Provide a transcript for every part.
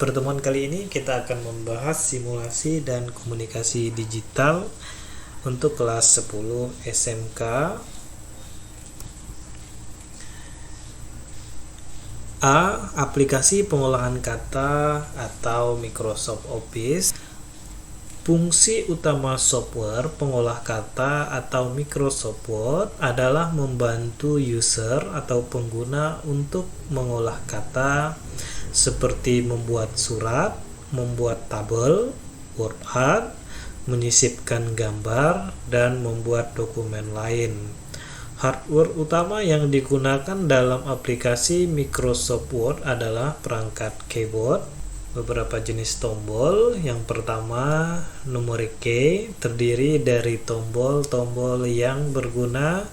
pertemuan kali ini kita akan membahas simulasi dan komunikasi digital untuk kelas 10 SMK. Aplikasi pengolahan kata atau Microsoft Office. Fungsi utama software pengolah kata atau Microsoft Word adalah membantu user atau pengguna untuk mengolah kata seperti membuat surat, membuat tabel, word art, menyisipkan gambar, dan membuat dokumen lain. Hardware utama yang digunakan dalam aplikasi Microsoft Word adalah perangkat keyboard, beberapa jenis tombol. Yang pertama, numeric key, terdiri dari tombol-tombol yang berguna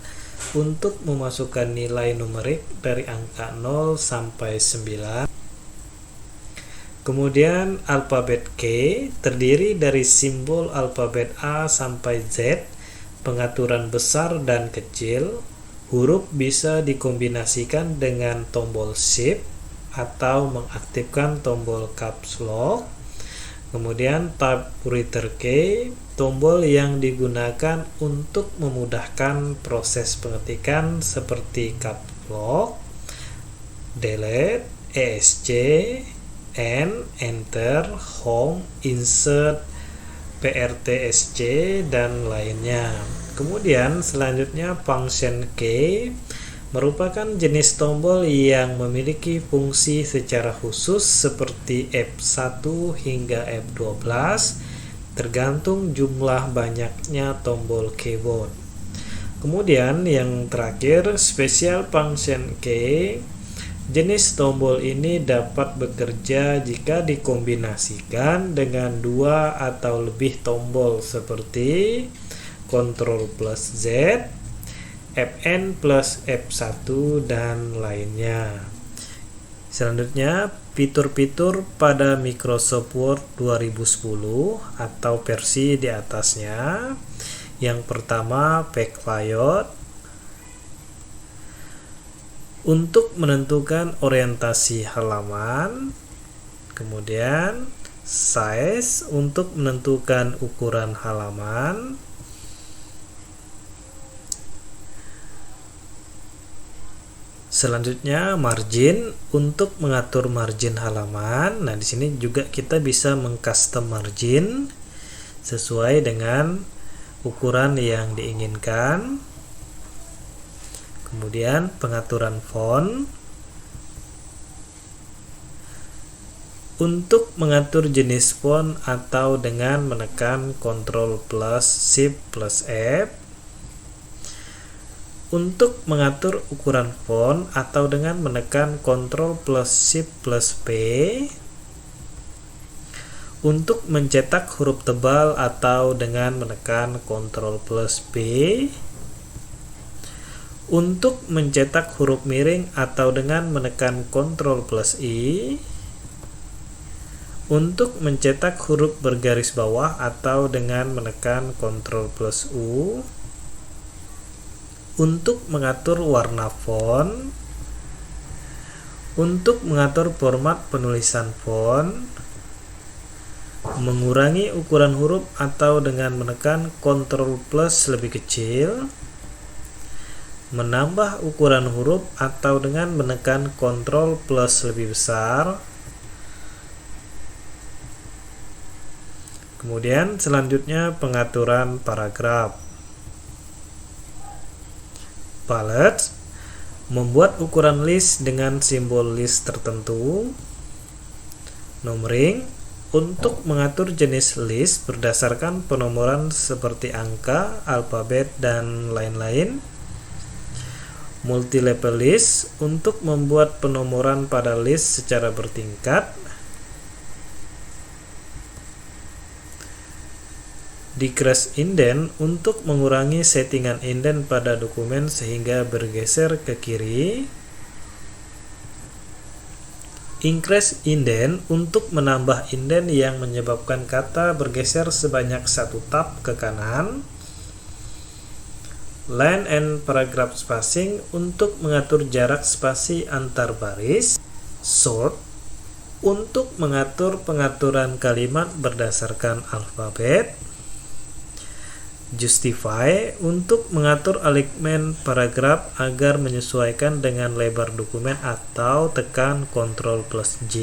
untuk memasukkan nilai numerik dari angka 0 sampai 9. Kemudian alphabet key, terdiri dari simbol alfabet A sampai Z, pengaturan besar dan kecil. Huruf bisa dikombinasikan dengan tombol shift atau mengaktifkan tombol caps lock. Kemudian typewriter key, tombol yang digunakan untuk memudahkan proses pengetikan seperti caps lock, delete, ESC, End, Enter, Home, Insert, PRTSC, dan lainnya. Kemudian selanjutnya function key merupakan jenis tombol yang memiliki fungsi secara khusus seperti F1 hingga F12 tergantung jumlah banyaknya tombol keyboard. Kemudian yang terakhir, special function key. Jenis tombol ini dapat bekerja jika dikombinasikan dengan dua atau lebih tombol seperti Ctrl plus Z, Fn plus F1, dan lainnya. Selanjutnya, fitur-fitur pada Microsoft Word 2010 atau versi di atasnya. Yang pertama, page layout, untuk menentukan orientasi halaman. Kemudian size, untuk menentukan ukuran halaman. Selanjutnya margin, untuk mengatur margin halaman. Nah, di sini juga kita bisa mengcustom margin sesuai dengan ukuran yang diinginkan. Kemudian pengaturan font, untuk mengatur jenis font atau dengan menekan Ctrl plus Shift plus F. Untuk mengatur ukuran font atau dengan menekan Ctrl plus Shift plus P. Untuk mencetak huruf tebal atau dengan menekan Ctrl plus P. Untuk mencetak huruf miring atau dengan menekan Ctrl plus I. Untuk mencetak huruf bergaris bawah atau dengan menekan Ctrl plus U. Untuk mengatur warna font. Untuk mengatur format penulisan font. Mengurangi ukuran huruf atau dengan menekan Ctrl plus lebih kecil. Menambah ukuran huruf atau dengan menekan Ctrl plus lebih besar. Kemudian selanjutnya pengaturan paragraf. Palette, membuat ukuran list dengan simbol list tertentu. Numbering, untuk mengatur jenis list berdasarkan penomoran seperti angka, alfabet, dan lain-lain. Multi-level list, untuk membuat penomoran pada list secara bertingkat. Decrease indent, untuk mengurangi settingan indent pada dokumen sehingga bergeser ke kiri. Increase indent, untuk menambah indent yang menyebabkan kata bergeser sebanyak satu tab ke kanan. Line and paragraph spacing, untuk mengatur jarak spasi antar baris. Sort, untuk mengatur pengaturan kalimat berdasarkan alfabet. Justify untuk mengatur alignment paragraf agar menyesuaikan dengan lebar dokumen atau tekan Ctrl+J.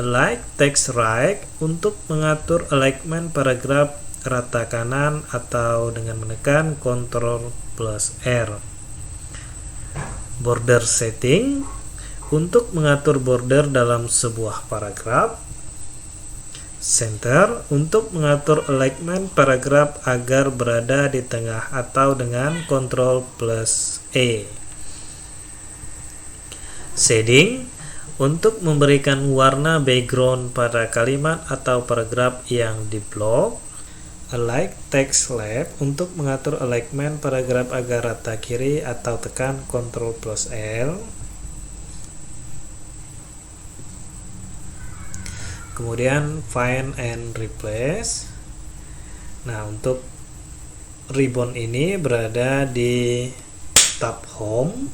Align text right untuk mengatur alignment paragraf rata kanan atau dengan menekan Ctrl+R. Border setting untuk mengatur border dalam sebuah paragraf. Center untuk mengatur alignment paragraf agar berada di tengah atau dengan Ctrl+E. Shading untuk memberikan warna background pada kalimat atau paragraf yang diblok. Align text left untuk mengatur alignment paragraf agar rata kiri atau tekan Ctrl+L. Kemudian find and replace. Nah, untuk ribbon ini berada di tab home,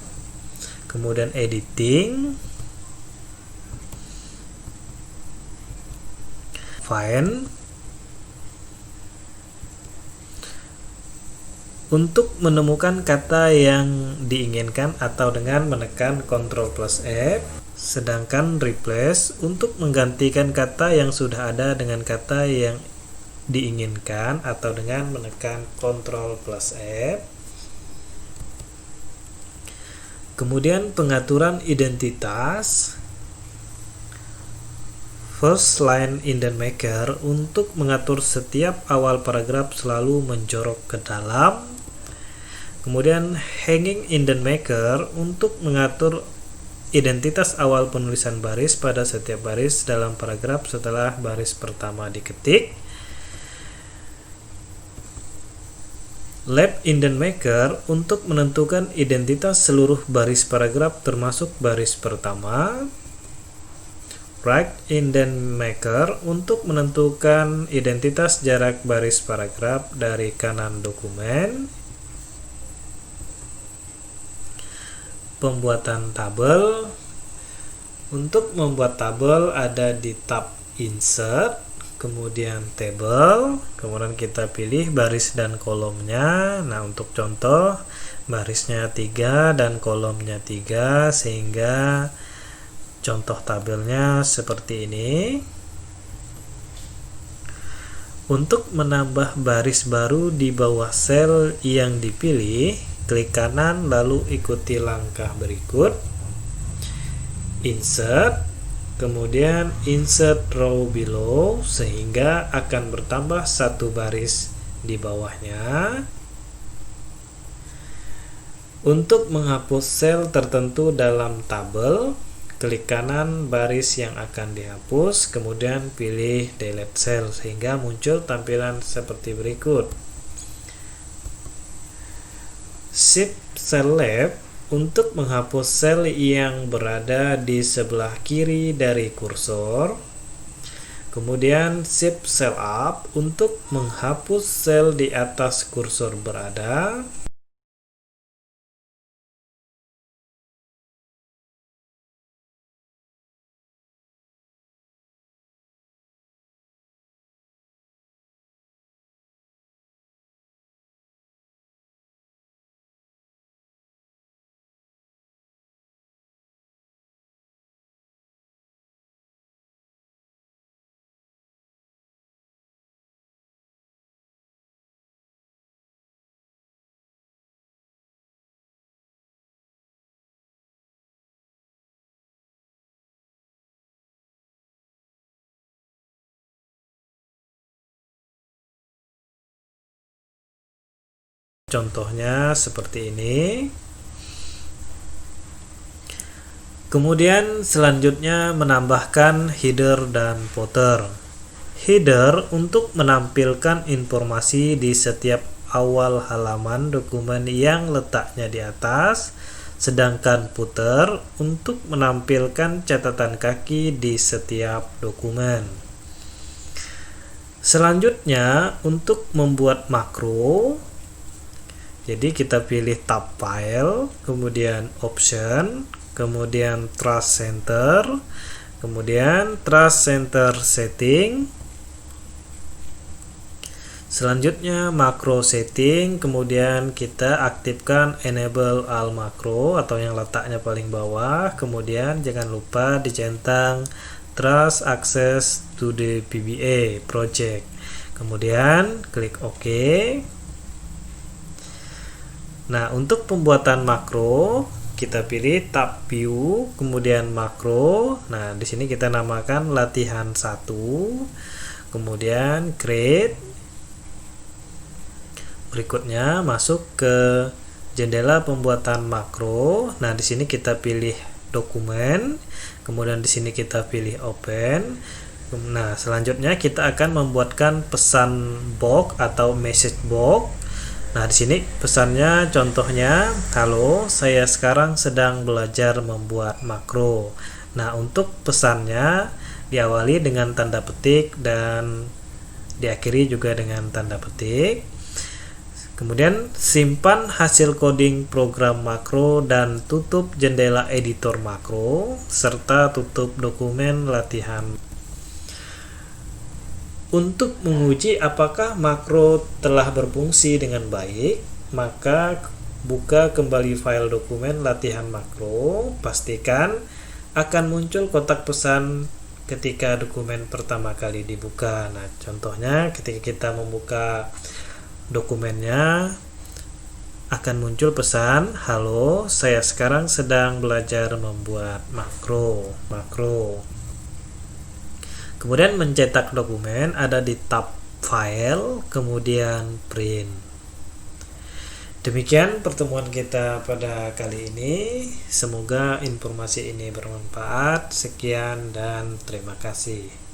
kemudian editing, find. Untuk menemukan kata yang diinginkan atau dengan menekan Ctrl+F. Sedangkan replace untuk menggantikan kata yang sudah ada dengan kata yang diinginkan atau dengan menekan Ctrl+F. Kemudian pengaturan identitas. First line indent maker untuk mengatur setiap awal paragraf selalu menjorok ke dalam. Kemudian hanging indent maker untuk mengatur identitas awal penulisan baris pada setiap baris dalam paragraf setelah baris pertama diketik. Left indent maker untuk menentukan identitas seluruh baris paragraf termasuk baris pertama. Right indent maker untuk menentukan identitas jarak baris paragraf dari kanan dokumen. Pembuatan tabel. Untuk membuat tabel ada di tab insert, kemudian table, kemudian kita pilih baris dan kolomnya. Nah, untuk contoh barisnya 3 dan kolomnya 3 sehingga contoh tabelnya seperti ini. Untuk menambah baris baru di bawah sel yang dipilih, klik kanan lalu ikuti langkah berikut. Insert, kemudian insert row below sehingga akan bertambah satu baris di bawahnya. Untuk menghapus sel tertentu dalam tabel, klik kanan baris yang akan dihapus, kemudian pilih delete cell sehingga muncul tampilan seperti berikut. Shift cell left untuk menghapus sel yang berada di sebelah kiri dari kursor. Kemudian Shift cell up untuk menghapus sel di atas kursor berada. Contohnya seperti ini. Kemudian selanjutnya menambahkan header dan footer. Header untuk menampilkan informasi di setiap awal halaman dokumen yang letaknya di atas, sedangkan footer untuk menampilkan catatan kaki di setiap dokumen. Selanjutnya untuk membuat makro, jadi kita pilih tab file, kemudian option, kemudian Trust Center, kemudian Trust Center Setting. Selanjutnya makro setting, kemudian kita aktifkan enable all makro atau yang letaknya paling bawah, kemudian jangan lupa dicentang trust access to the PBA project, kemudian klik OK. Nah, untuk pembuatan makro kita pilih tab view, kemudian makro. Nah, di sini kita namakan latihan 1, kemudian create. Berikutnya masuk ke jendela pembuatan makro. Nah, di sini kita pilih dokumen, kemudian di sini kita pilih open. Nah, selanjutnya kita akan membuatkan pesan box atau message box. Nah, di sini pesannya contohnya, halo, saya sekarang sedang belajar membuat makro. Nah, untuk pesannya diawali dengan tanda petik dan diakhiri juga dengan tanda petik. Kemudian simpan hasil coding program makro dan tutup jendela editor makro serta tutup dokumen latihan. Untuk menguji apakah makro telah berfungsi dengan baik, maka buka kembali file dokumen latihan makro. Pastikan akan muncul kotak pesan ketika dokumen pertama kali dibuka. Nah, contohnya ketika kita membuka dokumennya akan muncul pesan, halo, saya sekarang sedang belajar membuat makro. Kemudian mencetak dokumen ada di tab file, kemudian print. Demikian pertemuan kita pada kali ini. Semoga informasi ini bermanfaat. Sekian dan terima kasih.